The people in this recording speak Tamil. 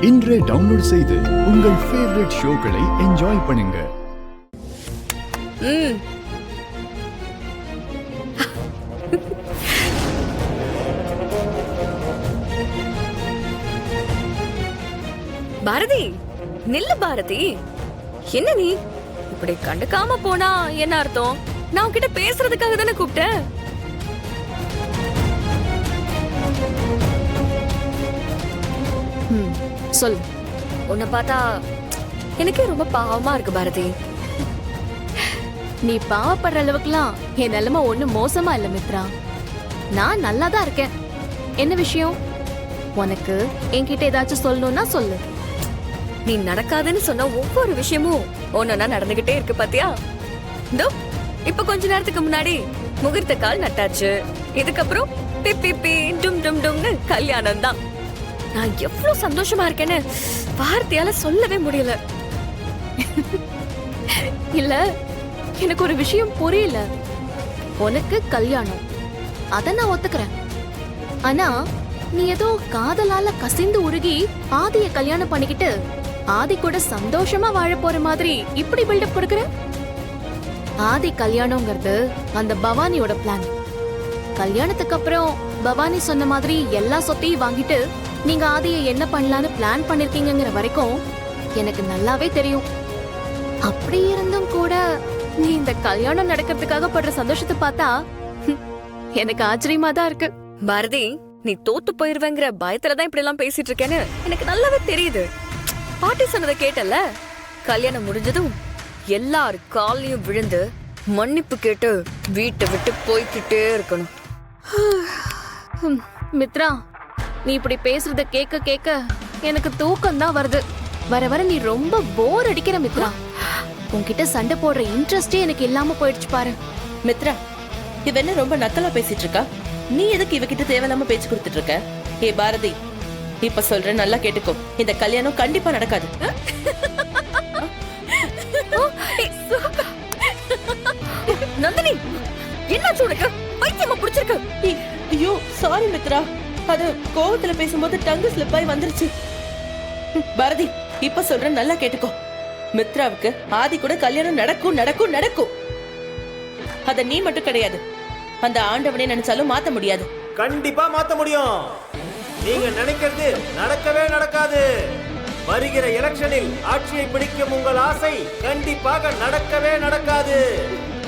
இன்றே டவுன்லோட் செய்து உங்கள் ஃபேவரட் ஷோக்களை என்ஜாய் பண்ணுங்க. பாரதி, நில்லு பாரதி. என்ன நீ இப்படி கண்டுக்காம போனா என்ன அர்த்தம்? நான் உன்கிட்ட பேசுறதுக்காக தானே கூப்பிட்டேன். சொல். உன்னை பார்த்தா எனக்கே ரொம்ப பாவமா இருக்கு பாரதி. நீ பாவப்படுற அளவுக்குலாம் என் நிலைமை ஒண்ணும் மோசமா இல்ல மித்ரா. நான் நல்லா தான் இருக்கேன். என்ன விஷயம்? உனக்கு என்கிட்ட ஏதாச்சும் சொல்லணும்னா சொல்லு. நீ நடக்காதுன்னு சொன்ன ஒவ்வொரு விஷயமும் ஒன்னொன்னா நடந்துகிட்டே இருக்கு பாத்தியா? இதோ இப்ப கொஞ்ச நேரத்துக்கு முன்னாடி முகூர்த்த கால் நட்டாச்சு. இதுக்கப்புறம் பிப்பி டும் டும் டும்னு கல்யாணம் தான். நான் எவ்வளவு சந்தோஷமா இருக்கேன்னு வார்த்தையால சொல்லவே முடியல. இல்ல, எனக்கு ஒரு விஷயம் புரியல. உனக்கு கல்யாணம், அத நான் ஒத்துக்கிறேன். ஆனா நீ ஏதோ காதலால கசிந்து உருகி ஆதிய கல்யாணம் பண்ணிக்கிட்டு ஆதி கூட சந்தோஷமா வாழ போற மாதிரி இப்படி பில்டப் கொடுக்கற. ஆதி கல்யாணம்ங்கிறது அந்த பவானியோட பிளான். கல்யாணத்துக்கு அப்புறம் பவானி சொன்ன மாதிரி எல்லா சொத்தையும் வாங்கிட்டு நீங்க ஆதியை என்ன பண்ணலான்னு பிளான் பண்ணிருக்கீங்கிற வரைக்கும் எனக்கு நல்லாவே தெரியும். அப்படி இருந்தும் கூட நீ இந்த கல்யாணம் நடக்கிறதுக்காக படுற சந்தோஷத்தை பார்த்தா எனக்கு ஆச்சரியமா தான் இருக்கு. பாரதி, நீ தோத்து போயிருவேங்கிற பயத்துலதான் இப்படி எல்லாம் பேசிட்டு இருக்கேன்னு எனக்கு நல்லாவே தெரியுது. பாட்டி சொன்னதை கேட்டல. கல்யாணம் முடிஞ்சதும் எல்லார் காலையும் விழுந்து மன்னிப்பு கேட்டு வீட்டை விட்டு போய்கிட்டே இருக்கணும். மித்ரா, நீ இப்படி பேசுறத கேட்க கேட்க எனக்கு தூக்கம் தான் வருது. வர வர நீ ரொம்ப போர் அடிக்கிற மித்ரா. உன்கிட்ட சண்டை போடுற இன்ட்ரெஸ்டே எனக்கு இல்லாம போயிடுச்சு பாரு. மித்ரா, இவ என்ன ரொம்ப நக்கலா பேசிட்டு இருக்கா? நீ எதுக்கு இவகிட்ட தேவையில்லாம பேச்சு கொடுத்துட்டு இருக்க? ஏ பாரதி, இப்ப சொல்ற நல்லா கேட்டுக்கோ. இந்த கல்யாணம் கண்டிப்பா நடக்காது. நந்தினி, என்ன உனக்கு பைத்தியமா பிடிச்சிருக்கு? ஐயோ சாரி மித்ரா, அது கோவத்துல பேசும்போது டங்கு ஸ்லிப் ஆகி வந்துருச்சு. பாரதி, இப்ப சொல்ற நல்லா கேட்டுக்கோ. மித்ராவுக்கு ஆதி கூட கல்யாணம் நடக்கும் நடக்கும் நடக்கும். அத நீ மட்டும் கிடையாது, அந்த ஆண்டவனே நினைச்சாலும் மாத்த முடியாது. கண்டிப்பா மாத்த முடியும். நீங்க நினைக்கிறது நடக்கவே நடக்காது. வருகிற எலெக்ஷனில் ஆட்சியை பிடிக்கும் உங்கள் ஆசை கண்டிப்பாக நடக்கவே நடக்காது.